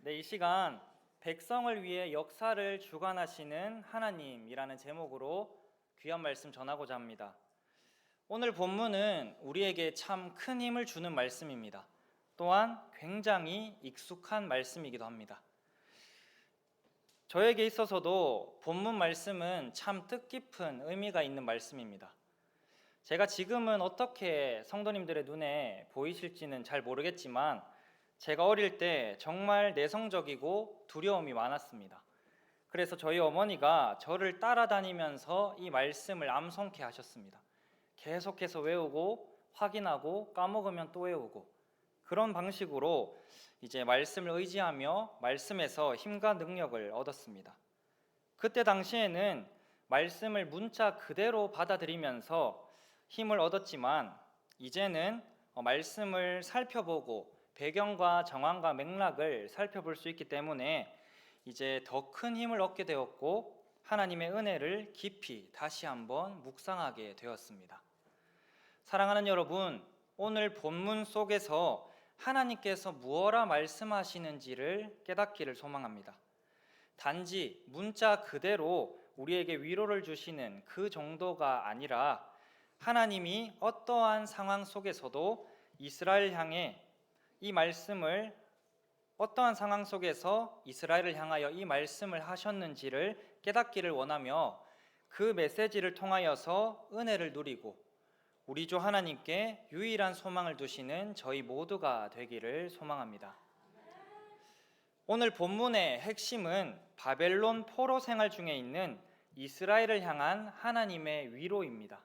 네, 이 시간 백성을 위해 역사를 주관하시는 하나님이라는 제목으로 귀한 말씀 전하고자 합니다. 오늘 본문은 우리에게 참 큰 힘을 주는 말씀입니다. 또한 굉장히 익숙한 말씀이기도 합니다. 저에게 있어서도 본문 말씀은 참 뜻깊은 의미가 있는 말씀입니다. 제가 지금은 어떻게 성도님들의 눈에 보이실지는 잘 모르겠지만 제가 어릴 때 정말 내성적이고 두려움이 많았습니다. 그래서 저희 어머니가 저를 따라다니면서 이 말씀을 암송케 하셨습니다. 계속해서 외우고 확인하고 까먹으면 또 외우고 그런 방식으로 이제 말씀을 의지하며 말씀에서 힘과 능력을 얻었습니다. 그때 당시에는 말씀을 문자 그대로 받아들이면서 힘을 얻었지만 이제는 말씀을 살펴보고 배경과 정황과 맥락을 살펴볼 수 있기 때문에 이제 더 큰 힘을 얻게 되었고 하나님의 은혜를 깊이 다시 한번 묵상하게 되었습니다. 사랑하는 여러분, 오늘 본문 속에서 하나님께서 무엇라 말씀하시는지를 깨닫기를 소망합니다. 단지 문자 그대로 우리에게 위로를 주시는 그 정도가 아니라 하나님이 어떠한 상황 속에서도 이스라엘 향해 이 말씀을 어떠한 상황 속에서 이스라엘을 향하여 이 말씀을 하셨는지를 깨닫기를 원하며 그 메시지를 통하여서 은혜를 누리고 우리 주 하나님께 유일한 소망을 두시는 저희 모두가 되기를 소망합니다. 오늘 본문의 핵심은 바벨론 포로 생활 중에 있는 이스라엘을 향한 하나님의 위로입니다.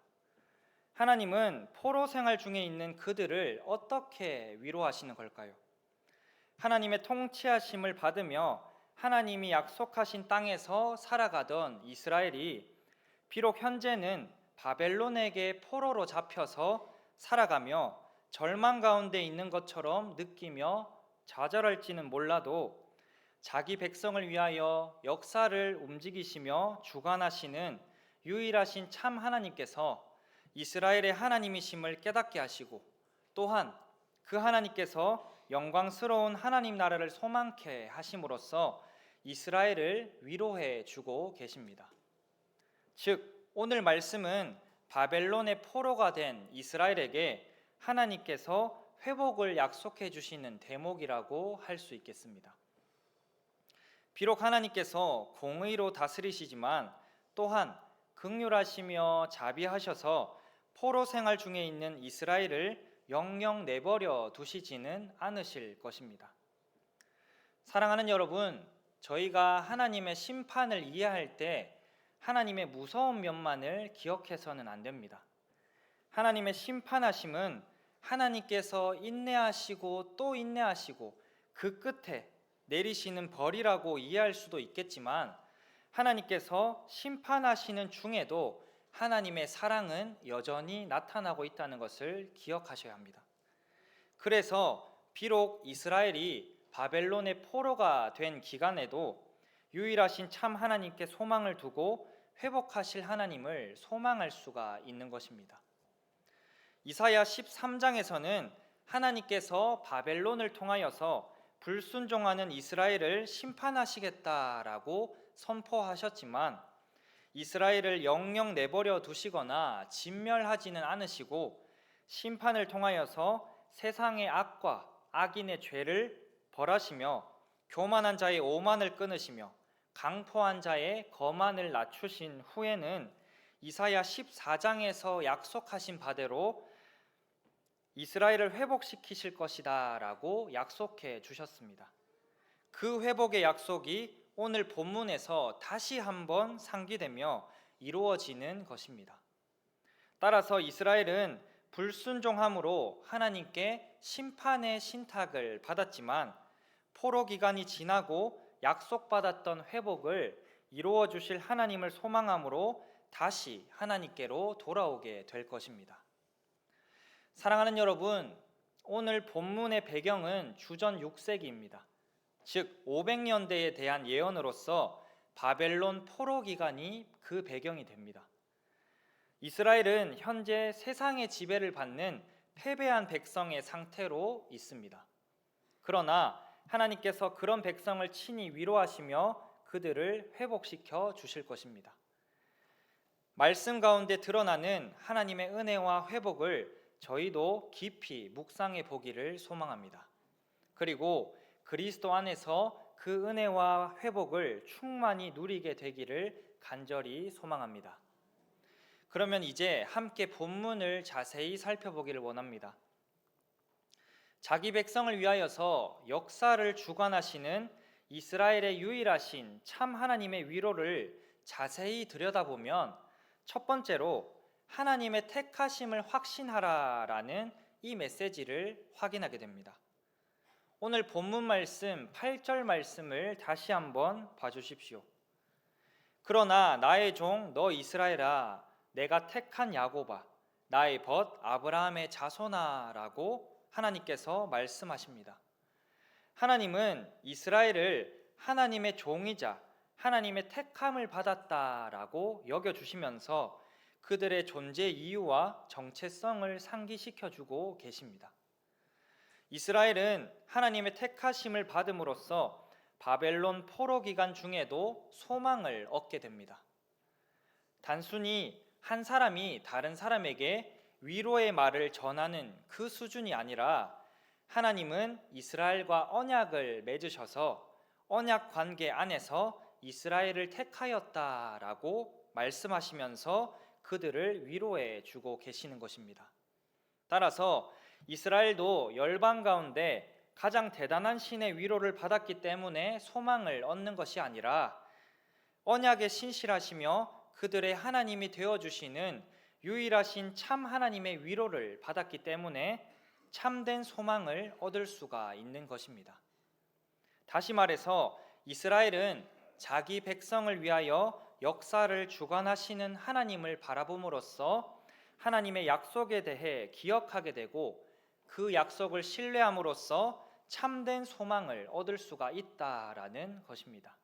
하나님은 포로 생활 중에 있는 그들을 어떻게 위로하시는 걸까요? 하나님의 통치하심을 받으며 하나님이 약속하신 땅에서 살아가던 이스라엘이 비록 현재는 바벨론에게 포로로 잡혀서 살아가며 절망 가운데 있는 것처럼 느끼며 좌절할지는 몰라도 자기 백성을 위하여 역사를 움직이시며 주관하시는 유일하신 참 하나님께서 이스라엘의 하나님이심을 깨닫게 하시고 또한 그 하나님께서 영광스러운 하나님 나라를 소망케 하심으로써 이스라엘을 위로해 주고 계십니다. 즉 오늘 말씀은 바벨론의 포로가 된 이스라엘에게 하나님께서 회복을 약속해 주시는 대목이라고 할 수 있겠습니다. 비록 하나님께서 공의로 다스리시지만 또한 긍휼하시며 자비하셔서 포로 생활 중에 있는 이스라엘을 영영 내버려 두시지는 않으실 것입니다. 사랑하는 여러분, 저희가 하나님의 심판을 이해할 때 하나님의 무서운 면만을 기억해서는 안 됩니다. 하나님의 심판하심은 하나님께서 인내하시고 또 인내하시고 그 끝에 내리시는 벌이라고 이해할 수도 있겠지만 하나님께서 심판하시는 중에도 하나님의 사랑은 여전히 나타나고 있다는 것을 기억하셔야 합니다. 그래서 비록 이스라엘이 바벨론의 포로가 된 기간에도 유일하신 참 하나님께 소망을 두고 회복하실 하나님을 소망할 수가 있는 것입니다. 이사야 13장에서는 하나님께서 바벨론을 통하여서 불순종하는 이스라엘을 심판하시겠다라고 선포하셨지만 이스라엘을 영영 내버려 두시거나 진멸하지는 않으시고 심판을 통하여서 세상의 악과 악인의 죄를 벌하시며 교만한 자의 오만을 끊으시며 강포한 자의 거만을 낮추신 후에는 이사야 14장에서 약속하신 바대로 이스라엘을 회복시키실 것이다 라고 약속해 주셨습니다. 그 회복의 약속이 오늘 본문에서 다시 한번 상기되며 이루어지는 것입니다. 따라서 이스라엘은 불순종함으로 하나님께 심판의 신탁을 받았지만 포로 기간이 지나고 약속받았던 회복을 이루어 주실 하나님을 소망함으로 다시 하나님께로 돌아오게 될 것입니다. 사랑하는 여러분, 오늘 본문의 배경은 주전 6세기입니다. 즉 500년대에 대한 예언으로서 바벨론 포로 기간이 그 배경이 됩니다. 이스라엘은 현재 세상의 지배를 받는 패배한 백성의 상태로 있습니다. 그러나 하나님께서 그런 백성을 친히 위로하시며 그들을 회복시켜 주실 것입니다. 말씀 가운데 드러나는 하나님의 은혜와 회복을 저희도 깊이 묵상해 보기를 소망합니다. 그리고 그리스도 안에서 그 은혜와 회복을 충만히 누리게 되기를 간절히 소망합니다. 그러면 이제 함께 본문을 자세히 살펴보기를 원합니다. 자기 백성을 위하여서 역사를 주관하시는 이스라엘의 유일하신 참 하나님의 위로를 자세히 들여다보면 첫 번째로 하나님의 택하심을 확신하라라는 이 메시지를 확인하게 됩니다. 오늘 본문 말씀 8절 말씀을 다시 한번 봐주십시오. 그러나 나의 종 너 이스라엘아, 내가 택한 야곱아, 나의 벗 아브라함의 자손아 라고 하나님께서 말씀하십니다. 하나님은 이스라엘을 하나님의 종이자 하나님의 택함을 받았다라고 여겨주시면서 그들의 존재 이유와 정체성을 상기시켜주고 계십니다. 이스라엘은 하나님의 택하심을 받음으로써 바벨론 포로 기간 중에도 소망을 얻게 됩니다. 단순히 한 사람이 다른 사람에게 위로의 말을 전하는 그 수준이 아니라 하나님은 이스라엘과 언약을 맺으셔서 언약 관계 안에서 이스라엘을 택하였다라고 말씀하시면서 그들을 위로해 주고 계시는 것입니다. 따라서 이스라엘도 열방 가운데 가장 대단한 신의 위로를 받았기 때문에 소망을 얻는 것이 아니라 언약에 신실하시며 그들의 하나님이 되어주시는 유일하신 참 하나님의 위로를 받았기 때문에 참된 소망을 얻을 수가 있는 것입니다. 다시 말해서 이스라엘은 자기 백성을 위하여 역사를 주관하시는 하나님을 바라봄으로써 하나님의 약속에 대해 기억하게 되고 그 약속을 신뢰함으로써 참된 소망을 얻을 수가 있다라는 것입니다.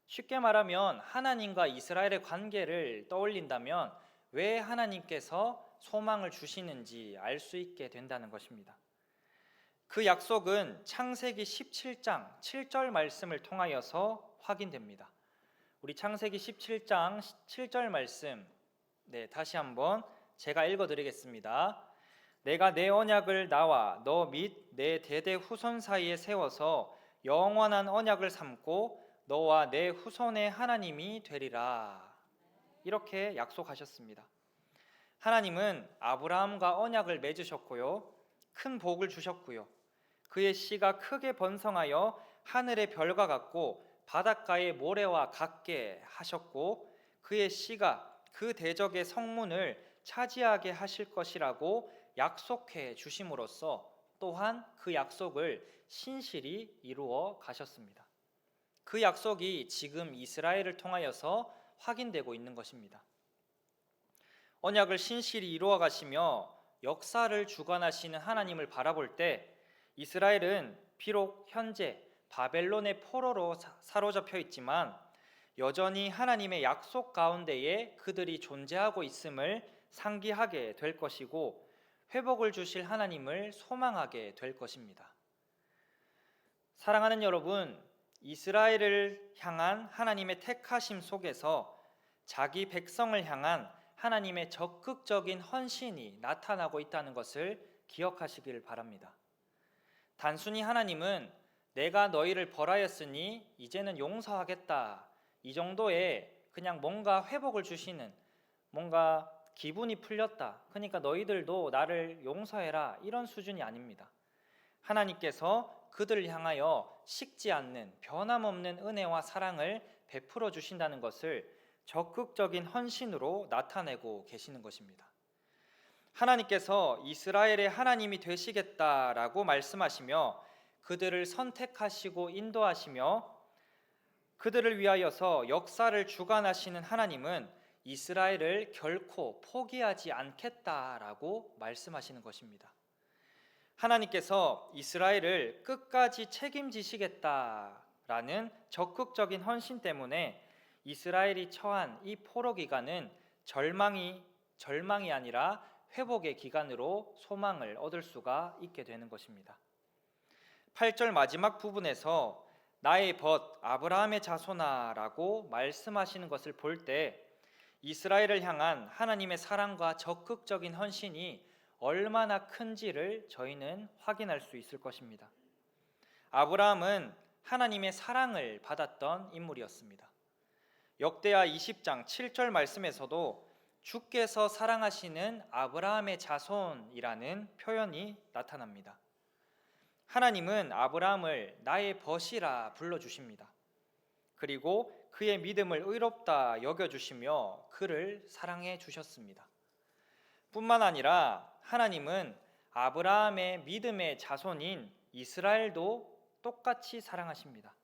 쉽게 말하면 하나님과 이스라엘의 관계를 떠올린다면 왜 하나님께서 소망을 주시는지 알 수 있게 된다는 것입니다. 그 약속은 창세기 17장 7절 말씀을 통하여서 확인됩니다. 우리 창세기 17장 7절 말씀 다시 한번 제가 읽어드리겠습니다. 내가 내 언약을 나와 너 및 내 대대 후손 사이에 세워서 영원한 언약을 삼고 너와 내 후손의 하나님이 되리라. 이렇게 약속하셨습니다. 하나님은 아브라함과 언약을 맺으셨고요, 큰 복을 주셨고요, 그의 씨가 크게 번성하여 하늘의 별과 같고 바닷가의 모래와 같게 하셨고 그의 씨가 그 대적의 성문을 차지하게 하실 것이라고 약속해 주심으로써 또한 그 약속을 신실히 이루어 가셨습니다. 그 약속이 지금 이스라엘을 통하여서 확인되고 있는 것입니다. 언약을 신실히 이루어 가시며 역사를 주관하시는 하나님을 바라볼 때 이스라엘은 비록 현재 바벨론의 포로로 사로잡혀 있지만 여전히 하나님의 약속 가운데에 그들이 존재하고 있음을 상기하게 될 것이고 회복을 주실 하나님을 소망하게 될 것입니다. 사랑하는 여러분, 이스라엘을 향한 하나님의 택하심 속에서 자기 백성을 향한 하나님의 적극적인 헌신이 나타나고 있다는 것을 기억하시길 바랍니다. 단순히 하나님은 내가 너희를 벌하였으니 이제는 용서하겠다, 이 정도의 그냥 뭔가 회복을 주시는, 뭔가 기분이 풀렸다, 그러니까 너희들도 나를 용서해라, 이런 수준이 아닙니다. 하나님께서 그들을 향하여 식지 않는 변함없는 은혜와 사랑을 베풀어 주신다는 것을 적극적인 헌신으로 나타내고 계시는 것입니다. 하나님께서 이스라엘의 하나님이 되시겠다라고 말씀하시며 그들을 선택하시고 인도하시며 그들을 위하여서 역사를 주관하시는 하나님은 이스라엘을 결코 포기하지 않겠다라고 말씀하시는 것입니다. 하나님께서 이스라엘을 끝까지 책임지시겠다라는 적극적인 헌신 때문에 이스라엘이 처한 이 포로 기간은 절망이 아니라 회복의 기간으로 소망을 얻을 수가 있게 되는 것입니다. 8절 마지막 부분에서 나의 벗 아브라함의 자손아라고 말씀하시는 것을 볼 때 이스라엘을 향한 하나님의 사랑과 적극적인 헌신이 얼마나 큰지를 저희는 확인할 수 있을 것입니다. 아브라함은 하나님의 사랑을 받았던 인물이었습니다. 역대하 20장 7절 말씀에서도 주께서 사랑하시는 아브라함의 자손이라는 표현이 나타납니다. 하나님은 아브라함을 나의 벗이라 불러주십니다. 그리고 그의 믿음을 의롭다 여겨주시며 그를 사랑해 주셨습니다. 뿐만 아니라 하나님은 아브라함의 믿음의 자손인 이스라엘도 똑같이 사랑하십니다.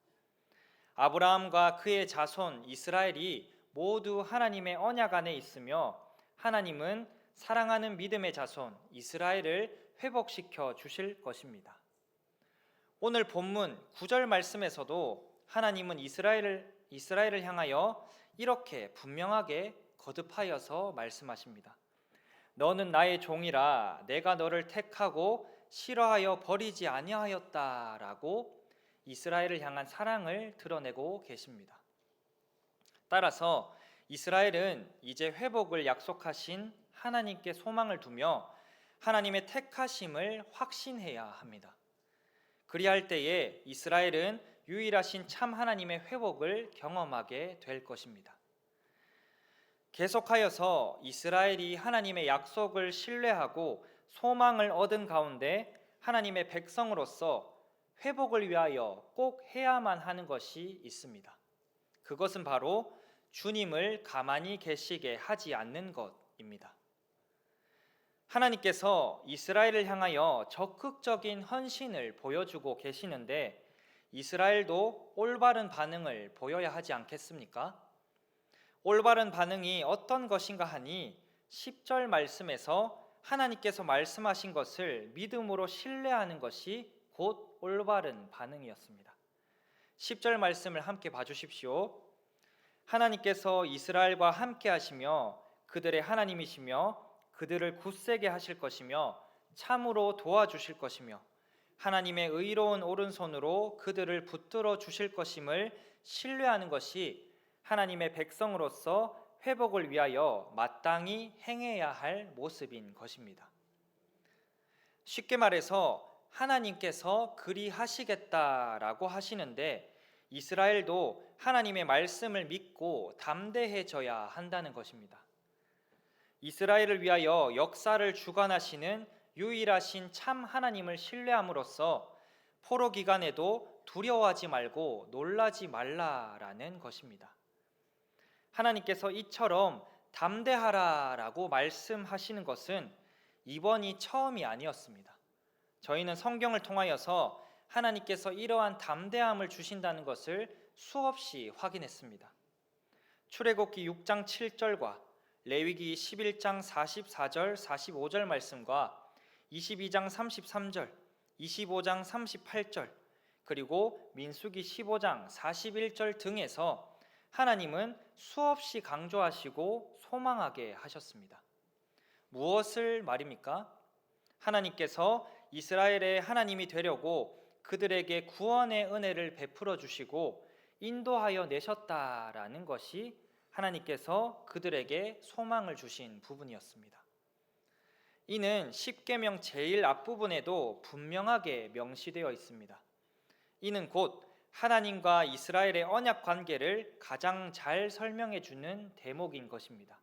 아브라함과 그의 자손 이스라엘이 모두 하나님의 언약 안에 있으며 하나님은 사랑하는 믿음의 자손 이스라엘을 회복시켜 주실 것입니다. 오늘 본문 9절 말씀에서도 하나님은 이스라엘을 향하여 이렇게 분명하게 거듭하여서 말씀하십니다. 너는 나의 종이라 내가 너를 택하고 싫어하여 버리지 아니하였다라고 이스라엘을 향한 사랑을 드러내고 계십니다. 따라서 이스라엘은 이제 회복을 약속하신 하나님께 소망을 두며 하나님의 택하심을 확신해야 합니다. 그리할 때에 이스라엘은 유일하신 참 하나님의 회복을 경험하게 될 것입니다. 계속하여서 이스라엘이 하나님의 약속을 신뢰하고 소망을 얻은 가운데 하나님의 백성으로서 회복을 위하여 꼭 해야만 하는 것이 있습니다. 그것은 바로 주님을 가만히 계시게 하지 않는 것입니다. 하나님께서 이스라엘을 향하여 적극적인 헌신을 보여주고 계시는데 이스라엘도 올바른 반응을 보여야 하지 않겠습니까? 올바른 반응이 어떤 것인가 하니 10절 말씀에서 하나님께서 말씀하신 것을 믿음으로 신뢰하는 것이 곧 올바른 반응이었습니다. 10절 말씀을 함께 봐주십시오. 하나님께서 이스라엘과 함께 하시며 그들의 하나님이시며 그들을 굳세게 하실 것이며 참으로 도와주실 것이며 하나님의 의로운 오른손으로 그들을 붙들어 주실 것임을 신뢰하는 것이 하나님의 백성으로서 회복을 위하여 마땅히 행해야 할 모습인 것입니다. 쉽게 말해서 하나님께서 그리하시겠다라고 하시는데 이스라엘도 하나님의 말씀을 믿고 담대해져야 한다는 것입니다. 이스라엘을 위하여 역사를 주관하시는 유일하신 참 하나님을 신뢰함으로써 포로 기간에도 두려워하지 말고 놀라지 말라라는 것입니다. 하나님께서 이처럼 담대하라라고 말씀하시는 것은 이번이 처음이 아니었습니다. 저희는 성경을 통하여서 하나님께서 이러한 담대함을 주신다는 것을 수없이 확인했습니다. 출애굽기 6장 7절과 레위기 11장 44절 45절 말씀과 22장 33절 25장 38절 그리고 민수기 15장 41절 등에서 하나님은 수없이 강조하시고 소망하게 하셨습니다. 무엇을 말입니까? 하나님께서 이스라엘의 하나님이 되려고 그들에게 구원의 은혜를 베풀어 주시고 인도하여 내셨다라는 것이 하나님께서 그들에게 소망을 주신 부분이었습니다. 이는 십계명 제일 앞부분에도 분명하게 명시되어 있습니다. 이는 곧 하나님과 이스라엘의 언약 관계를 가장 잘 설명해 주는 대목인 것입니다.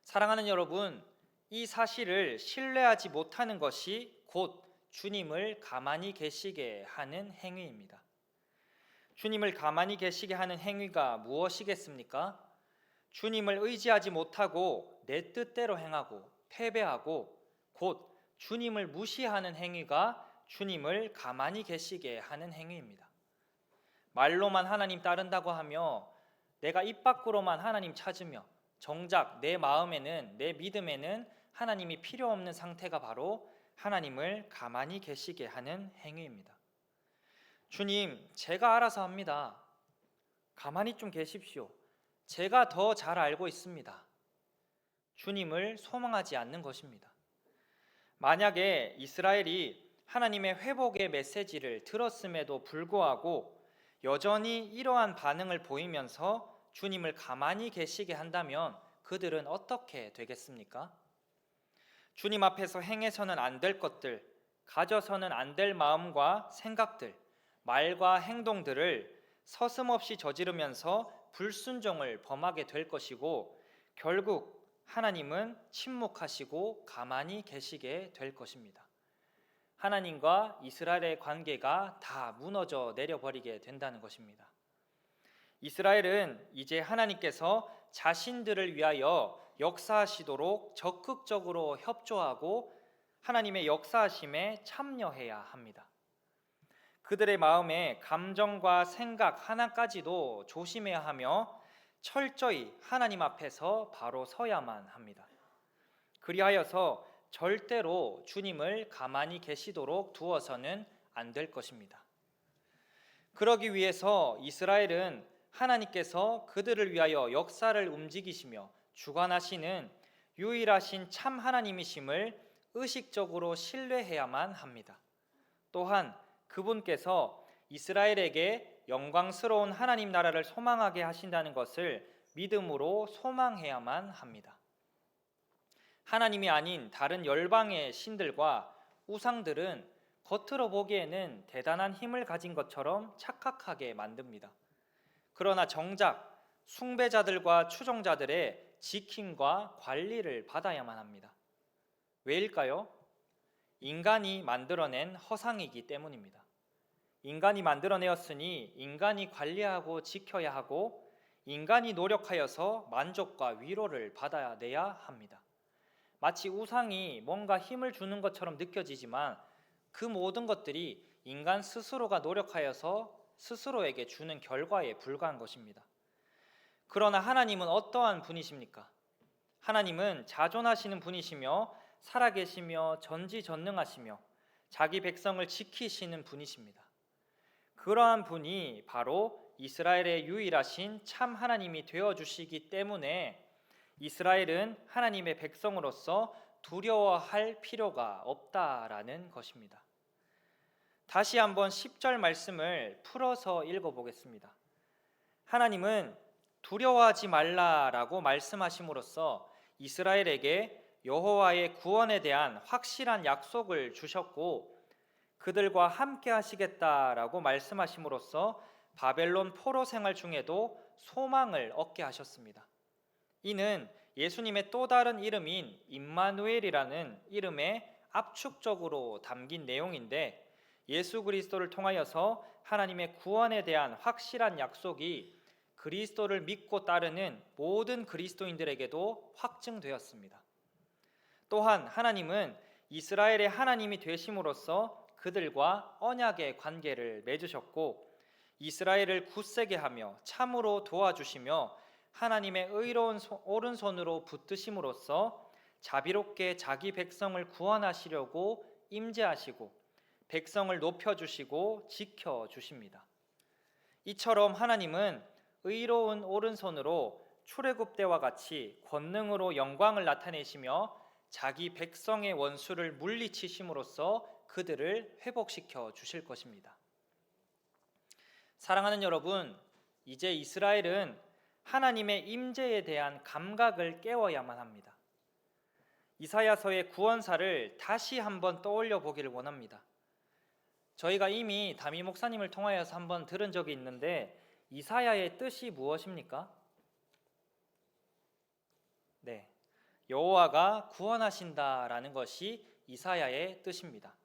사랑하는 여러분, 이 사실을 신뢰하지 못하는 것이 곧 주님을 가만히 계시게 하는 행위입니다. 주님을 가만히 계시게 하는 행위가 무엇이겠습니까? 주님을 의지하지 못하고 내 뜻대로 행하고 패배하고 곧 주님을 무시하는 행위가 주님을 가만히 계시게 하는 행위입니다. 말로만 하나님 따른다고 하며 내가 입 밖으로만 하나님 찾으며 정작 내 마음에는 내 믿음에는 하나님이 필요 없는 상태가 바로 하나님을 가만히 계시게 하는 행위입니다. 주님, 제가 알아서 합니다. 가만히 좀 계십시오. 제가 더 잘 알고 있습니다. 주님을 소망하지 않는 것입니다. 만약에 이스라엘이 하나님의 회복의 메시지를 들었음에도 불구하고 여전히 이러한 반응을 보이면서 주님을 가만히 계시게 한다면 그들은 어떻게 되겠습니까? 주님 앞에서 행해서는 안 될 것들, 가져서는 안 될 마음과 생각들, 말과 행동들을 서슴없이 저지르면서 불순종을 범하게 될 것이고 결국 하나님은 침묵하시고 가만히 계시게 될 것입니다. 하나님과 이스라엘의 관계가 다 무너져 내려버리게 된다는 것입니다. 이스라엘은 이제 하나님께서 자신들을 위하여 역사하시도록 적극적으로 협조하고 하나님의 역사하심에 참여해야 합니다. 그들의 마음의 감정과 생각 하나까지도 조심해야 하며 철저히 하나님 앞에서 바로 서야만 합니다. 그리하여서 절대로 주님을 가만히 계시도록 두어서는 안 될 것입니다. 그러기 위해서 이스라엘은 하나님께서 그들을 위하여 역사를 움직이시며 주관하시는 유일하신 참 하나님이심을 의식적으로 신뢰해야만 합니다. 또한 그분께서 이스라엘에게 영광스러운 하나님 나라를 소망하게 하신다는 것을 믿음으로 소망해야만 합니다. 하나님이 아닌 다른 열방의 신들과 우상들은 겉으로 보기에는 대단한 힘을 가진 것처럼 착각하게 만듭니다. 그러나 정작 숭배자들과 추종자들의 지킴과 관리를 받아야만 합니다. 왜일까요? 인간이 만들어낸 허상이기 때문입니다. 인간이 만들어내었으니 인간이 관리하고 지켜야 하고 인간이 노력하여서 만족과 위로를 받아내야 합니다. 마치 우상이 뭔가 힘을 주는 것처럼 느껴지지만 그 모든 것들이 인간 스스로가 노력하여서 스스로에게 주는 결과에 불과한 것입니다. 그러나 하나님은 어떠한 분이십니까? 하나님은 자존하시는 분이시며 살아계시며 전지전능하시며 자기 백성을 지키시는 분이십니다. 그러한 분이 바로 이스라엘의 유일하신 참 하나님이 되어주시기 때문에 이스라엘은 하나님의 백성으로서 두려워할 필요가 없다라는 것입니다. 다시 한번 10절 말씀을 풀어서 읽어보겠습니다. 하나님은 두려워하지 말라라고 말씀하심으로써 이스라엘에게 여호와의 구원에 대한 확실한 약속을 주셨고 그들과 함께 하시겠다라고 말씀하심으로써 바벨론 포로 생활 중에도 소망을 얻게 하셨습니다. 이는 예수님의 또 다른 이름인 임마누엘이라는 이름에 압축적으로 담긴 내용인데 예수 그리스도를 통하여서 하나님의 구원에 대한 확실한 약속이 그리스도를 믿고 따르는 모든 그리스도인들에게도 확증되었습니다. 또한 하나님은 이스라엘의 하나님이 되심으로써 그들과 언약의 관계를 맺으셨고 이스라엘을 굳세게 하며 참으로 도와주시며 하나님의 의로운 오른손으로 붙드심으로써 자비롭게 자기 백성을 구원하시려고 임재하시고 백성을 높여주시고 지켜주십니다. 이처럼 하나님은 의로운 오른손으로 출애굽 때와 같이 권능으로 영광을 나타내시며 자기 백성의 원수를 물리치심으로써 그들을 회복시켜 주실 것입니다. 사랑하는 여러분, 이제 이스라엘은 하나님의 임재에 대한 감각을 깨워야만 합니다. 이사야서의 구원사를 다시 한번 떠올려 보기를 원합니다. 저희가 이미 담임 목사님을 통하여서 한번 들은 적이 있는데 이사야의 뜻이 무엇입니까? 네, 여호와가 구원하신다라는 것이 이사야의 뜻입니다.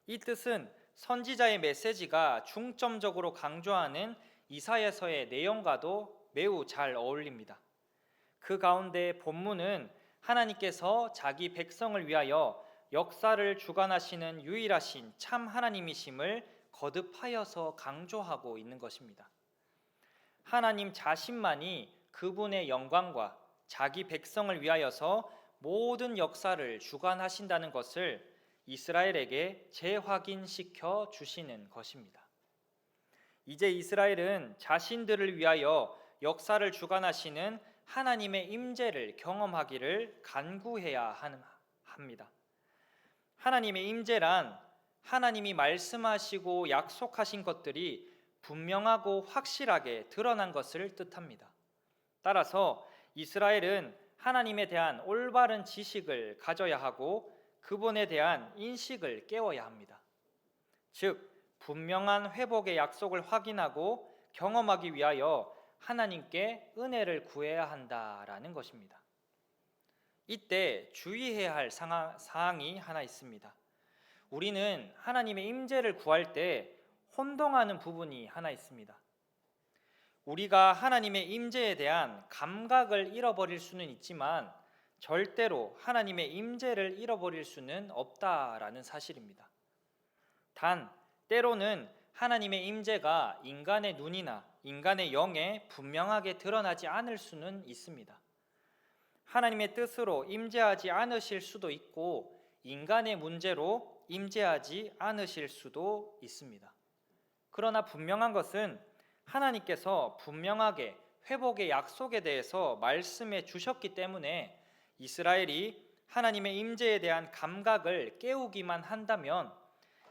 이 뜻은 선지자의 메시지가 중점적으로 강조하는 이사야서의 내용과도 매우 잘 어울립니다. 그 가운데 본문은 하나님께서 자기 백성을 위하여 역사를 주관하시는 유일하신 참 하나님이심을 거듭하여서 강조하고 있는 것입니다. 하나님 자신만이 그분의 영광과 자기 백성을 위하여서 모든 역사를 주관하신다는 것을 이스라엘에게 재확인시켜 주시는 것입니다. 이제 이스라엘은 자신들을 위하여 역사를 주관하시는 하나님의 임재를 경험하기를 간구해야 합니다. 하나님의 임재란 하나님이 말씀하시고 약속하신 것들이 분명하고 확실하게 드러난 것을 뜻합니다. 따라서 이스라엘은 하나님에 대한 올바른 지식을 가져야 하고 그분에 대한 인식을 깨워야 합니다. 즉, 분명한 회복의 약속을 확인하고 경험하기 위하여 하나님께 은혜를 구해야 한다라는 것입니다. 이때 주의해야 할 사항이 하나 있습니다. 우리는 하나님의 임재를 구할 때 혼동하는 부분이 하나 있습니다. 우리가 하나님의 임재에 대한 감각을 잃어버릴 수는 있지만 절대로 하나님의 임재를 잃어버릴 수는 없다라는 사실입니다. 단 때로는 하나님의 임재가 인간의 눈이나 인간의 영에 분명하게 드러나지 않을 수는 있습니다. 하나님의 뜻으로 임재하지 않으실 수도 있고 인간의 문제로 임재하지 않으실 수도 있습니다. 그러나 분명한 것은 하나님께서 분명하게 회복의 약속에 대해서 말씀해 주셨기 때문에 이스라엘이 하나님의 임재에 대한 감각을 깨우기만 한다면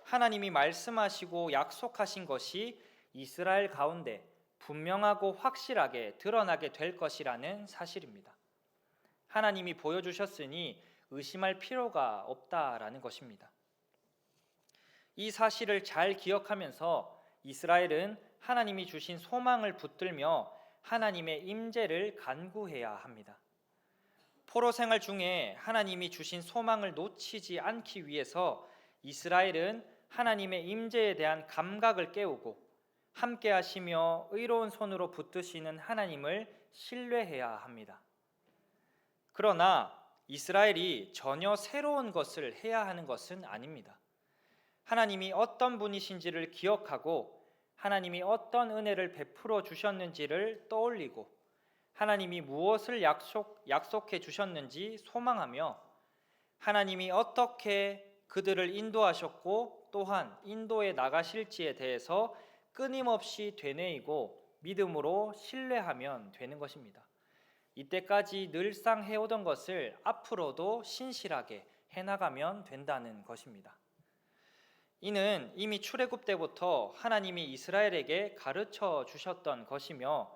하나님이 말씀하시고 약속하신 것이 이스라엘 가운데 분명하고 확실하게 드러나게 될 것이라는 사실입니다. 하나님이 보여주셨으니 의심할 필요가 없다라는 것입니다. 이 사실을 잘 기억하면서 이스라엘은 하나님이 주신 소망을 붙들며 하나님의 임재를 간구해야 합니다. 포로 생활 중에 하나님이 주신 소망을 놓치지 않기 위해서 이스라엘은 하나님의 임재에 대한 감각을 깨우고 함께 하시며 의로운 손으로 붙드시는 하나님을 신뢰해야 합니다. 그러나 이스라엘이 전혀 새로운 것을 해야 하는 것은 아닙니다. 하나님이 어떤 분이신지를 기억하고 하나님이 어떤 은혜를 베풀어 주셨는지를 떠올리고 하나님이 무엇을 약속해 주셨는지 소망하며 하나님이 어떻게 그들을 인도하셨고 또한 인도해 나가실지에 대해서 끊임없이 되뇌이고 믿음으로 신뢰하면 되는 것입니다. 이때까지 늘상 해오던 것을 앞으로도 신실하게 해나가면 된다는 것입니다. 이는 이미 출애굽 때부터 하나님이 이스라엘에게 가르쳐 주셨던 것이며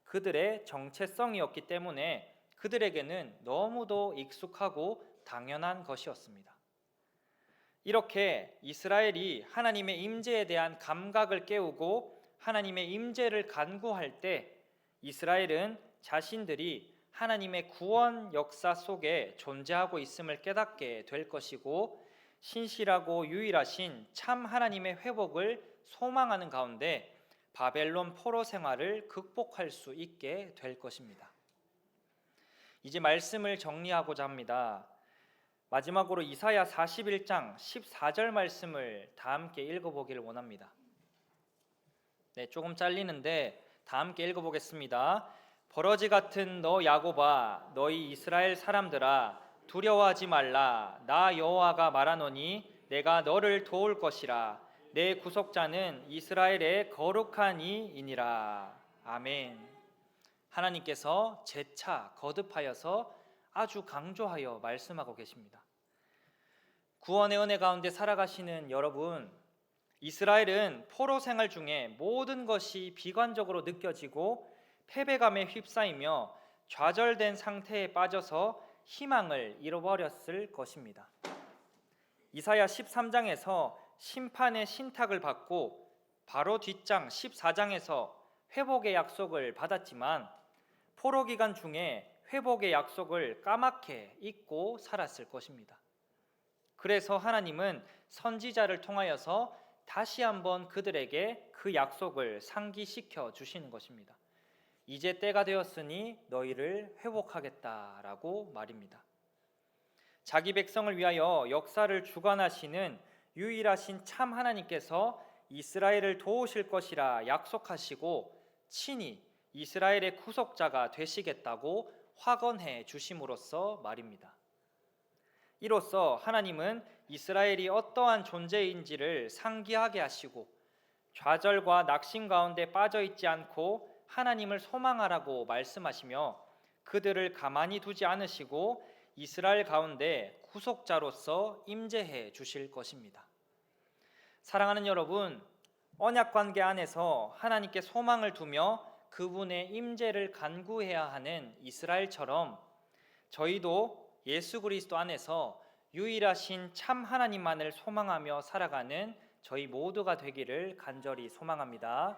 그들의 정체성이었기 때문에 그들에게는 너무도 익숙하고 당연한 것이었습니다. 이렇게 이스라엘이 하나님의 임재에 대한 감각을 깨우고 하나님의 임재를 간구할 때 이스라엘은 자신들이 하나님의 구원 역사 속에 존재하고 있음을 깨닫게 될 것이고 신실하고 유일하신 참 하나님의 회복을 소망하는 가운데 바벨론 포로 생활을 극복할 수 있게 될 것입니다. 이제 말씀을 정리하고자 합니다. 마지막으로 이사야 41장 14절 말씀을 다 함께 읽어보기를 원합니다. 네, 조금 잘리는데 다 함께 읽어보겠습니다. 버러지 같은 너 야곱아, 너희 이스라엘 사람들아, 두려워하지 말라. 나 여호와가 말하노니 내가 너를 도울 것이라. 내 구속자는 이스라엘의 거룩한 이이니라. 아멘. 하나님께서 재차 거듭하여서 아주 강조하여 말씀하고 계십니다. 구원의 은혜 가운데 살아가시는 여러분, 이스라엘은 포로 생활 중에 모든 것이 비관적으로 느껴지고 패배감에 휩싸이며 좌절된 상태에 빠져서 희망을 잃어버렸을 것입니다. 이사야 13장에서 심판의 신탁을 받고 바로 뒷장 14장에서 회복의 약속을 받았지만 포로 기간 중에 회복의 약속을 까맣게 잊고 살았을 것입니다. 그래서 하나님은 선지자를 통하여서 다시 한번 그들에게 그 약속을 상기시켜 주시는 것입니다. 이제 때가 되었으니 너희를 회복하겠다라고 말입니다. 자기 백성을 위하여 역사를 주관하시는 유일하신 참 하나님께서 이스라엘을 도우실 것이라 약속하시고 친히 이스라엘의 구속자가 되시겠다고 확언해 주심으로써 말입니다. 이로써 하나님은 이스라엘이 어떠한 존재인지를 상기하게 하시고 좌절과 낙심 가운데 빠져 있지 않고 하나님을 소망하라고 말씀하시며 그들을 가만히 두지 않으시고 이스라엘 가운데 구속자로서 임재해 주실 것입니다. 사랑하는 여러분, 언약 관계 안에서 하나님께 소망을 두며 그분의 임재를 간구해야 하는 이스라엘처럼 저희도 예수 그리스도 안에서 유일하신 참 하나님만을 소망하며 살아가는 저희 모두가 되기를 간절히 소망합니다.